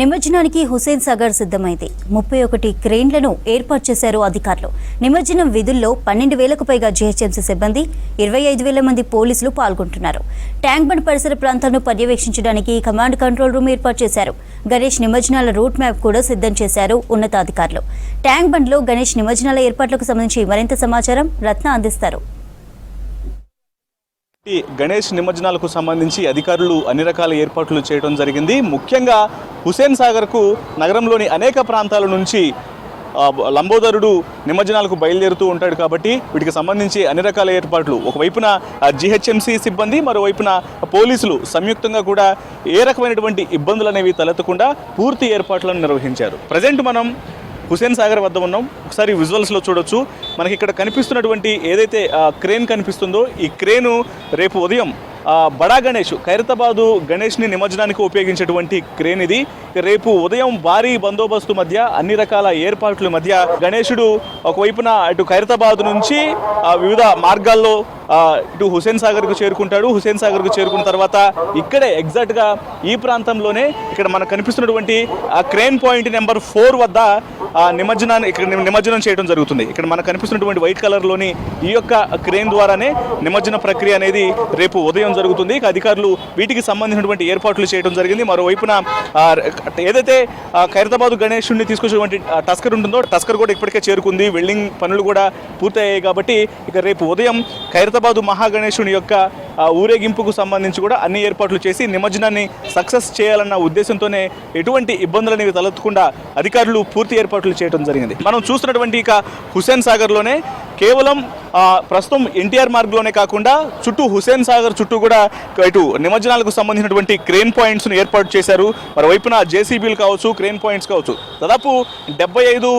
నిమజ్జనానికి హుసేన్ సాగర్ సిద్ధమైంది. 31 క్రేన్లను ఏర్పాటు చేశారు అధికారులు. నిమజ్జనం విధుల్లో 12,000కు పైగా జీహెచ్ఎంసీ సిబ్బంది, 25,000 మంది పోలీసులు పాల్గొంటున్నారు. ట్యాంక్ బండ్ పరిసర ప్రాంతాలను పర్యవేక్షించడానికి కమాండ్ కంట్రోల్ రూమ్ ఏర్పాటు చేశారు. గణేష్ నిమజ్జనాల రూట్ మ్యాప్ కూడా సిద్ధం చేశారు ఉన్నతాధికారులు. ట్యాంక్ బండ్లో గణేష్ నిమజ్జనాల ఏర్పాట్లకు సంబంధించి మరింత సమాచారం రత్న అందిస్తారు. గణేష్ నిమజ్జనాలకు సంబంధించి అధికారులు అన్ని రకాల ఏర్పాట్లు చేయడం జరిగింది. ముఖ్యంగా హుసేన్ సాగర్కు నగరంలోని అనేక ప్రాంతాల నుంచి లంబోదరుడు నిమజ్జనాలకు బయలుదేరుతూ ఉంటాడు కాబట్టి వీటికి సంబంధించి అన్ని రకాల ఏర్పాట్లు, ఒకవైపున జీహెచ్ఎంసీ సిబ్బంది, మరోవైపున పోలీసులు సంయుక్తంగా కూడా ఏ రకమైనటువంటి ఇబ్బందులు అనేవి తలెత్తకుండా పూర్తి ఏర్పాట్లను నిర్వహించారు. ప్రజెంట్ మనం హుసేన్ సాగర్ వద్ద ఉన్నాం. ఒకసారి విజువల్స్లో చూడొచ్చు. మనకి ఇక్కడ కనిపిస్తున్నటువంటి ఏదైతే క్రేన్ కనిపిస్తుందో ఈ క్రేను రేపు ఉదయం బడా గణేష్, ఖైరతాబాదు గణేష్ని నిమజ్జనానికి ఉపయోగించేటువంటి క్రేన్ ఇది. రేపు ఉదయం భారీ బందోబస్తు మధ్య, అన్ని రకాల ఏర్పాట్ల మధ్య గణేశుడు ఒకవైపున ఇటు ఖైరతాబాద్ నుంచి వివిధ మార్గాల్లో ఇటు హుసేన్ సాగర్కు చేరుకుంటాడు. హుసేన్ సాగర్కు చేరుకున్న తర్వాత ఇక్కడే ఎగ్జాక్ట్గా ఈ ప్రాంతంలోనే ఇక్కడ మనకు కనిపిస్తున్నటువంటి క్రేన్ పాయింట్ నెంబర్ 4 వద్ద నిమజ్జనం చేయడం జరుగుతుంది. ఇక్కడ మనకు కనిపిస్తున్నటువంటి వైట్ కలర్లోని ఈ యొక్క క్రేన్ ద్వారానే నిమజ్జన ప్రక్రియ అనేది రేపు ఉదయం జరుగుతుంది. అధికారులు వీటికి సంబంధించినటువంటి ఏర్పాట్లు చేయడం జరిగింది. మరోవైపున ఏదైతే ఖైరతాబాద్ గణేశుడిని తీసుకొచ్చేటువంటి టస్కర్ ఉంటుందో టస్కర్ కూడా ఇప్పటికే చేరుకుంది. వెల్డింగ్ పనులు కూడా పూర్తయ్యాయి కాబట్టి ఇక రేపు ఉదయం ఖైరతాబాదు మహాగణేశుని యొక్క ఊరేగింపుకు సంబంధించి కూడా అన్ని ఏర్పాట్లు చేసి నిమజ్జనాన్ని సక్సెస్ చేయాలన్న ఉద్దేశంతోనే ఎటువంటి ఇబ్బందులు అనేవి తలెత్తకుండా అధికారులు పూర్తి ఏర్పాట్లు చేయడం జరిగింది. మనం చూస్తున్నటువంటి ఇక హుసేన్ సాగర్లోనే కేవలం ప్రస్తుతం ఎన్టీఆర్ మార్గ్లోనే కాకుండా చుట్టూ హుసేన్ సాగర్ చుట్టూ కూడా ఇటు నిమజ్జనాలకు సంబంధించినటువంటి క్రేన్ పాయింట్స్ను ఏర్పాటు చేశారు. మరోవైపున జేసీబీలు కావచ్చు, క్రేన్ పాయింట్స్ కావచ్చు, దాదాపు 75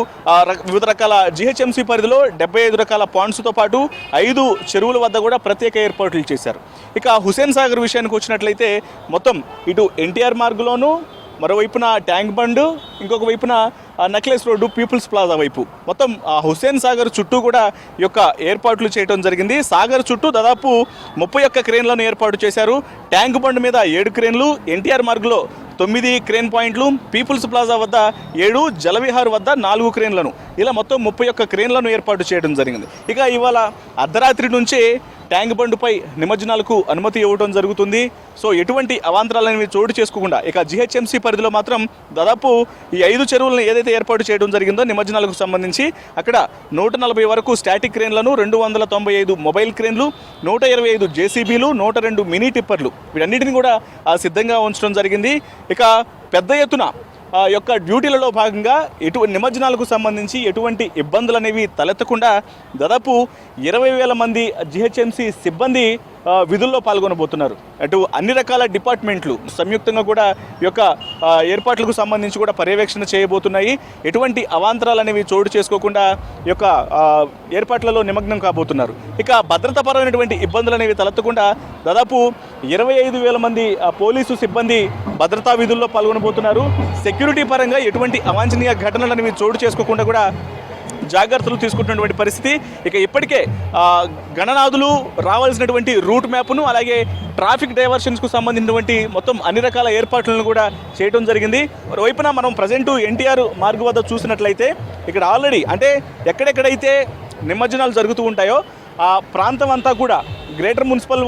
వివిధ రకాల జీహెచ్ఎంసీ పరిధిలో 75 రకాల పాయింట్స్తో పాటు 5 చెరువుల వద్ద కూడా ప్రత్యేక ఏర్పాట్లు చేశారు. ఇక హుసేన్ సాగర్ విషయానికి వచ్చినట్లయితే మొత్తం ఇటు ఎన్టీఆర్ మార్గ్లోనూ, మరోవైపున ట్యాంక్ బండ్, ఇంకొక వైపున నెక్లెస్ రోడ్డు, పీపుల్స్ ప్లాజా వైపు మొత్తం హుసేన్ సాగర్ చుట్టూ కూడా ఈ యొక్క ఏర్పాట్లు చేయడం జరిగింది. సాగర్ చుట్టూ దాదాపు 31 క్రేన్లను ఏర్పాటు చేశారు. ట్యాంక్ బండ్ మీద 7 క్రేన్లు, ఎన్టీఆర్ మార్గ్లో 9 క్రేన్ పాయింట్లు, పీపుల్స్ ప్లాజా వద్ద 7, జలవిహార్ వద్ద 4 క్రేన్లను, ఇలా మొత్తం 31 క్రేన్లను ఏర్పాటు చేయడం జరిగింది. ఇక ఇవాళ అర్ధరాత్రి నుంచే ట్యాంక్ బండ్పై నిమజ్జనాలకు అనుమతి ఇవ్వడం జరుగుతుంది. సో ఎటువంటి అవాంతరాలు అనేవి చోటు చేసుకోకుండా ఇక జీహెచ్ఎంసీ పరిధిలో మాత్రం దాదాపు ఈ 5 చెరువులను ఏదైతే ఏర్పాటు చేయడం జరిగిందో నిమజ్జనాలకు సంబంధించి అక్కడ 140 వరకు స్టాటిక్ క్రేన్లను, 295 మొబైల్ క్రేన్లు, 125 జేసీబీలు, 102 మినీ టిప్పర్లు, వీటన్నిటిని కూడా సిద్ధంగా ఉంచడం జరిగింది. ఇక పెద్ద ఎత్తున యొక్క డ్యూటీలలో భాగంగా నిమజ్జనాలకు సంబంధించి ఎటువంటి ఇబ్బందులు అనేవి తలెత్తకుండా దాదాపు 20,000 మంది జీహెచ్ఎంసీ సిబ్బంది విధుల్లో పాల్గొనబోతున్నారు. అటు అన్ని రకాల డిపార్ట్మెంట్లు సంయుక్తంగా కూడా ఈ యొక్క ఏర్పాట్లకు సంబంధించి కూడా పర్యవేక్షణ చేయబోతున్నాయి. ఎటువంటి అవాంతరాలు అనేవి చోటు చేసుకోకుండా ఈ యొక్క ఏర్పాట్లలో నిమగ్నం కాబోతున్నారు. ఇక భద్రతాపరమైనటువంటి ఇబ్బందులు అనేవి తలెత్తకుండా దాదాపు 25,000 మంది పోలీసు సిబ్బంది భద్రతా విధుల్లో పాల్గొనబోతున్నారు. సెక్యూరిటీ పరంగా ఎటువంటి అవాంఛనీయ ఘటనలు అనేవి చోటు చేసుకోకుండా కూడా జాగ్రత్తలు తీసుకుంటున్నటువంటి పరిస్థితి. ఇక ఇప్పటికే గణనాథులు రావాల్సినటువంటి రూట్ మ్యాప్ను, అలాగే ట్రాఫిక్ డైవర్షన్స్కు సంబంధించినటువంటి మొత్తం అన్ని రకాల ఏర్పాట్లను కూడా చేయడం జరిగింది. మరోవైపున మనం ప్రజెంటు ఎన్టీఆర్ మార్గ్ వద్ద చూసినట్లయితే ఇక్కడ ఆల్రెడీ అంటే ఎక్కడెక్కడైతే నిమజ్జనాలు జరుగుతూ ఉంటాయో ఆ ప్రాంతం అంతా కూడా గ్రేటర్ మున్సిపల్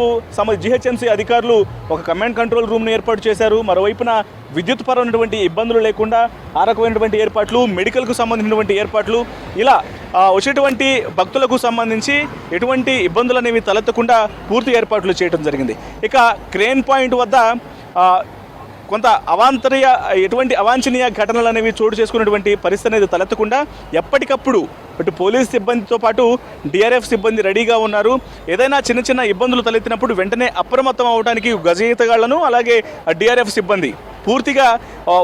జీహెచ్ఎంసీ అధికారులు ఒక కమాండ్ కంట్రోల్ రూమ్ను ఏర్పాటు చేశారు. మరోవైపున విద్యుత్ పరమైనటువంటి ఇబ్బందులు లేకుండా ఆ రకమైనటువంటి ఏర్పాట్లు, మెడికల్కు సంబంధించినటువంటి ఏర్పాట్లు, ఇలా వచ్చేటువంటి భక్తులకు సంబంధించి ఎటువంటి ఇబ్బందులు అనేవి తలెత్తకుండా పూర్తి ఏర్పాట్లు చేయడం జరిగింది. ఇక క్రేన్ పాయింట్ వద్ద కొంత ఎటువంటి అవాంఛనీయ ఘటనలు అనేవి చోటు చేసుకున్నటువంటి పరిస్థితి అనేది తలెత్తకుండా ఎప్పటికప్పుడు అటు పోలీస్ సిబ్బందితో పాటు డిఆర్ఎఫ్ సిబ్బంది రెడీగా ఉన్నారు. ఏదైనా చిన్న చిన్న ఇబ్బందులు తలెత్తినప్పుడు వెంటనే అప్రమత్తం అవడానికి గజయితగాళ్లను, అలాగే డిఆర్ఎఫ్ సిబ్బంది పూర్తిగా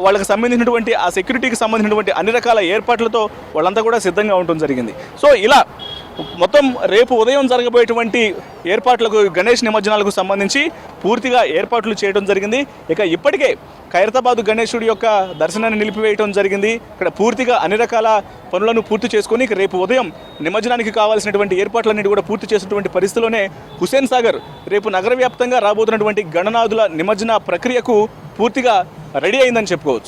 వాళ్ళకి సంబంధించినటువంటి ఆ సెక్యూరిటీకి సంబంధించినటువంటి అన్ని రకాల ఏర్పాట్లతో వాళ్ళంతా కూడా సిద్ధంగా ఉండటం జరిగింది. సో ఇలా మొత్తం రేపు ఉదయం జరగబోయేటువంటి ఏర్పాట్లకు, గణేష్ నిమజ్జనాలకు సంబంధించి పూర్తిగా ఏర్పాట్లు చేయడం జరిగింది. ఇక ఇప్పటికే ఖైరతాబాదు గణేశుడి యొక్క దర్శనాన్ని నిలిపివేయడం జరిగింది. ఇక్కడ పూర్తిగా అన్ని రకాల పనులను పూర్తి చేసుకొని రేపు ఉదయం నిమజ్జనానికి కావాల్సినటువంటి ఏర్పాట్లన్నిటి కూడా పూర్తి చేసినటువంటి పరిస్థితిలోనే హుసేన్ సాగర్ రేపు నగర వ్యాప్తంగా రాబోతున్నటువంటి గణనాథుల నిమజ్జన ప్రక్రియకు పూర్తిగా రెడీ అయిందని చెప్పుకోవచ్చు.